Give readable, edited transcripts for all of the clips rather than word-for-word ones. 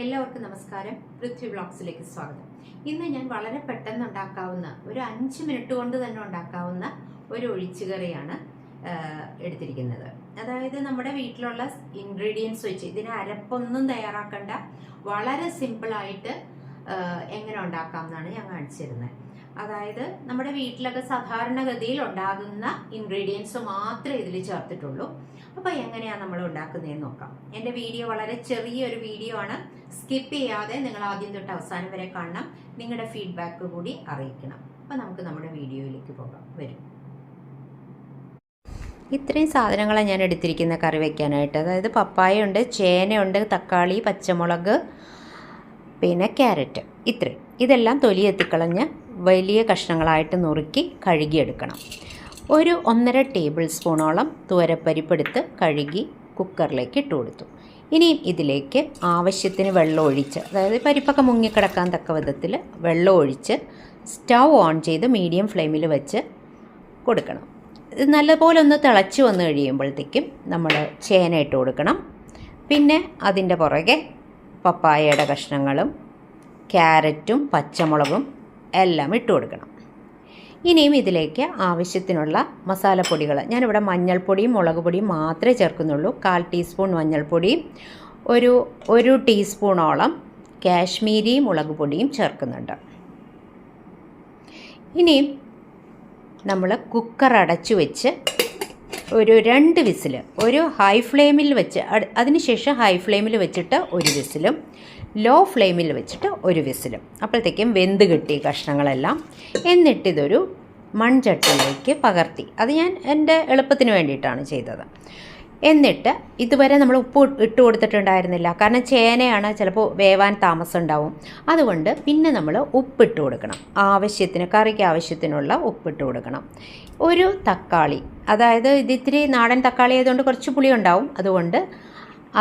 എല്ലാവർക്കും നമസ്കാരം. പൃഥ്വി വ്ളോഗ്സിലേക്ക് സ്വാഗതം. ഇന്ന് ഞാൻ വളരെ പെട്ടെന്ന് ഉണ്ടാക്കാവുന്ന ഒരു 5 മിനിറ്റ് കൊണ്ട് തന്നെ ഉണ്ടാക്കാവുന്ന ഒരു ഒഴിച്ചുകറിയാണ് എടുത്തിരിക്കുന്നത്. അതായത് നമ്മുടെ വീട്ടിലുള്ള ഇൻഗ്രീഡിയൻസ് വെച്ച് ഇതിന് അരപ്പൊന്നും തയ്യാറാക്കേണ്ട, വളരെ സിമ്പിളായിട്ട് എങ്ങനെ ഉണ്ടാക്കാം എന്നാണ് ഞാൻ കാണിച്ചിരുന്നത്. അതായത് നമ്മുടെ വീട്ടിലൊക്കെ സാധാരണഗതിയിൽ ഉണ്ടാകുന്ന ഇൻഗ്രീഡിയൻസ് മാത്രമേ ഇതിൽ ചേർത്തിട്ടുള്ളൂ. അപ്പോൾ എങ്ങനെയാണ് നമ്മൾ ഉണ്ടാക്കുന്നതെന്ന് നോക്കാം. എൻ്റെ വീഡിയോ വളരെ ചെറിയൊരു വീഡിയോ ആണ്. സ്കിപ്പ് ചെയ്യാതെ നിങ്ങൾ ആദ്യം തൊട്ട് അവസാനം വരെ കാണണം. നിങ്ങളുടെ ഫീഡ്ബാക്ക് കൂടി അറിയിക്കണം. അപ്പോൾ നമുക്ക് നമ്മുടെ വീഡിയോയിലേക്ക് പോകാം. വരും. ഇത്രയും സാധനങ്ങളാണ് ഞാൻ എടുത്തിരിക്കുന്ന കറി വയ്ക്കാനായിട്ട്. അതായത് പപ്പായ ഉണ്ട്, ചേനയുണ്ട്, തക്കാളി, പച്ചമുളക്, പിന്നെ ക്യാരറ്റ്. ഇതെല്ലാം തൊലി എത്തിക്കളഞ്ഞ് വലിയ കഷ്ണങ്ങളായിട്ട് നുറുക്കി കഴുകിയെടുക്കണം. ഒരു 1.5 ടേബിൾ സ്പൂണോളം തുവരപ്പരിപ്പെടുത്ത് കഴുകി കുക്കറിലേക്ക് ഇട്ട് കൊടുത്തു. ഇനിയും ഇതിലേക്ക് ആവശ്യത്തിന് വെള്ളം ഒഴിച്ച്, അതായത് പരിപ്പൊക്കെ മുങ്ങിക്കിടക്കാൻ തക്ക വിധത്തിൽ വെള്ളം ഒഴിച്ച് സ്റ്റൗ ഓൺ ചെയ്ത് മീഡിയം ഫ്ലെയിമിൽ വെച്ച് കൊടുക്കണം. ഇത് നല്ലപോലെ ഒന്ന് തിളച്ച് വന്നു കഴിയുമ്പോഴത്തേക്കും നമ്മൾ ചേന ഇട്ട് കൊടുക്കണം. പിന്നെ അതിൻ്റെ പുറകെ പപ്പായയുടെ കഷ്ണങ്ങളും ക്യാരറ്റും പച്ചമുളകും എല്ലാം ഇട്ട് കൊടുക്കണം. ഇനിയും ഇതിലേക്ക് ആവശ്യത്തിനുള്ള മസാലപ്പൊടികൾ, ഞാനിവിടെ മഞ്ഞൾപ്പൊടിയും മുളക് പൊടിയും മാത്രമേ ചേർക്കുന്നുള്ളൂ. 1/4 ടീസ്പൂൺ മഞ്ഞൾപ്പൊടിയും ഒരു ടീസ്പൂണോളം കാശ്മീരി മുളക് പൊടിയും ചേർക്കുന്നുണ്ട്. ഇനിയും നമ്മൾ കുക്കർ അടച്ചു വെച്ച് ഒരു 2 വിസിൽ, ഒരു ഹൈ ഫ്ലെയിമിൽ വെച്ച്, അതിനുശേഷം ഹൈ ഫ്ലെയിമിൽ വെച്ചിട്ട് ഒരു വിസിലും ലോ ഫ്ലെയിമിൽ വെച്ചിട്ട് ഒരു വിസിലും. അപ്പോഴത്തേക്കും വെന്ത് കിട്ടി കഷ്ണങ്ങളെല്ലാം. എന്നിട്ടിതൊരു മൺചട്ടിയിലേക്ക് പകർത്തി. അത് ഞാൻ എൻ്റെ എളുപ്പത്തിന് വേണ്ടിയിട്ടാണ് ചെയ്തത്. എന്നിട്ട് ഇതുവരെ നമ്മൾ ഉപ്പ് ഇട്ട് കൊടുത്തിട്ടുണ്ടായിരുന്നില്ല, കാരണം ചേനയാണ്, ചിലപ്പോൾ വേവാൻ താമസം ഉണ്ടാവും. അതുകൊണ്ട് പിന്നെ നമ്മൾ ഉപ്പിട്ട് കൊടുക്കണം. കറിക്ക് ആവശ്യത്തിനുള്ള ഉപ്പിട്ട് കൊടുക്കണം. ഒരു തക്കാളി, അതായത് ഇതിത്തിരി നാടൻ തക്കാളി ആയതുകൊണ്ട് കുറച്ച് പുളി ഉണ്ടാവും, അതുകൊണ്ട്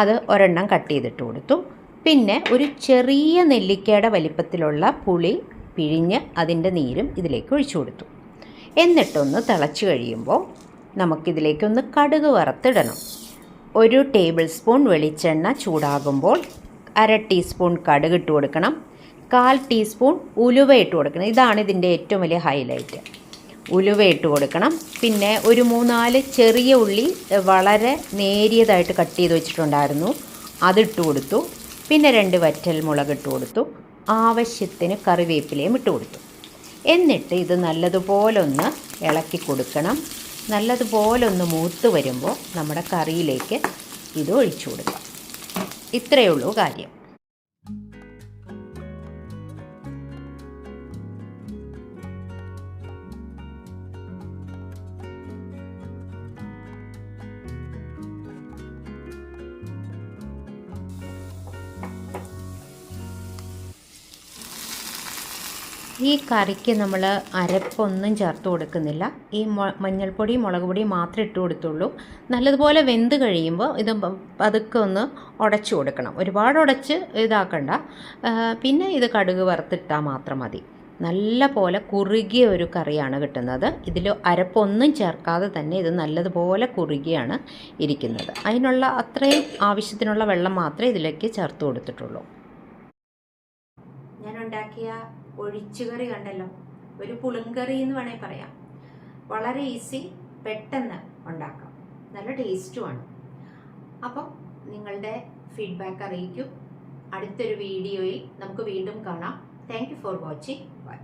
അത് ഒരെണ്ണം കട്ട് ചെയ്തിട്ട് കൊടുത്തു. പിന്നെ ഒരു ചെറിയ നെല്ലിക്കയുടെ വലിപ്പത്തിലുള്ള പുളി പിഴിഞ്ഞ് അതിൻ്റെ നീരും ഇതിലേക്ക് ഒഴിച്ചു കൊടുത്തു. എന്നിട്ടൊന്ന് തിളച്ച് കഴിയുമ്പോൾ നമുക്കിതിലേക്കൊന്ന് കടുക് വറുത്തിടണം. 1 ടേബിൾ സ്പൂൺ വെളിച്ചെണ്ണ ചൂടാകുമ്പോൾ 1/2 ടീസ്പൂൺ കടുക് ഇട്ട് കൊടുക്കണം. 1/4 ടീസ്പൂൺ ഉലുവ ഇട്ട് കൊടുക്കണം. ഇതാണ് ഇതിൻ്റെ ഏറ്റവും വലിയ ഹൈലൈറ്റ്. ഉലുവ ഇട്ട് കൊടുക്കണം. പിന്നെ ഒരു 3-4 ചെറിയ ഉള്ളി വളരെ നേരിയതായിട്ട് കട്ട് ചെയ്ത് വെച്ചിട്ടുണ്ടായിരുന്നു, അതിട്ട് കൊടുത്തു. പിന്നെ 2 വറ്റൽ മുളക് ഇട്ട് കൊടുത്തു. ആവശ്യത്തിന് കറിവേപ്പിലയും ഇട്ട് കൊടുത്തു. എന്നിട്ട് ഇത് നല്ലതുപോലെ ഒന്ന് ഇളക്കി കൊടുക്കണം. നല്ലതുപോലെ ഒന്ന് മൂത്ത് വരുമ്പോൾ നമ്മുടെ കറിയിലേക്ക് ഇത് ഒഴിച്ചു കൊടുക്കാം. ഇത്രയേ ഉള്ളൂ കാര്യം. ഈ കറിക്ക് നമ്മൾ അരപ്പൊന്നും ചേർത്ത് കൊടുക്കുന്നില്ല. ഈ മഞ്ഞൾപ്പൊടിയും മുളക് പൊടിയും മാത്രമേ ഇട്ട് കൊടുത്തുള്ളൂ. നല്ലതുപോലെ വെന്ത് കഴിയുമ്പോൾ ഇത് പതുക്കെ ഒന്ന് ഉടച്ചു കൊടുക്കണം. ഒരുപാട് ഉടച്ച് ഇതാക്കണ്ട. പിന്നെ ഇത് കടുക് വറുത്തിട്ടാൽ മാത്രം മതി. നല്ല പോലെ കുറുകിയ ഒരു കറിയാണ് കിട്ടുന്നത്. ഇതിൽ അരപ്പൊന്നും ചേർക്കാതെ തന്നെ ഇത് നല്ലതുപോലെ കുറുകിയാണ് ഇരിക്കുന്നത്. അതിനുള്ള അത്രയും ആവശ്യത്തിനുള്ള വെള്ളം മാത്രമേ ഇതിലേക്ക് ചേർത്ത് കൊടുത്തിട്ടുള്ളൂ. ഞാൻ ഉണ്ടാക്കിയ ഒഴിച്ചുകറി കണ്ടല്ലോ, ഒരു പുളിങ്കറി എന്ന് വേണമെങ്കിൽ പറയാം. വളരെ ഈസി, പെട്ടെന്ന് ഉണ്ടാക്കാം, നല്ല ടേസ്റ്റുമാണ്. അപ്പം നിങ്ങളുടെ ഫീഡ്ബാക്ക് അറിയിക്കും. അടുത്തൊരു വീഡിയോയിൽ നമുക്ക് വീണ്ടും കാണാം. Thank you for watching. By.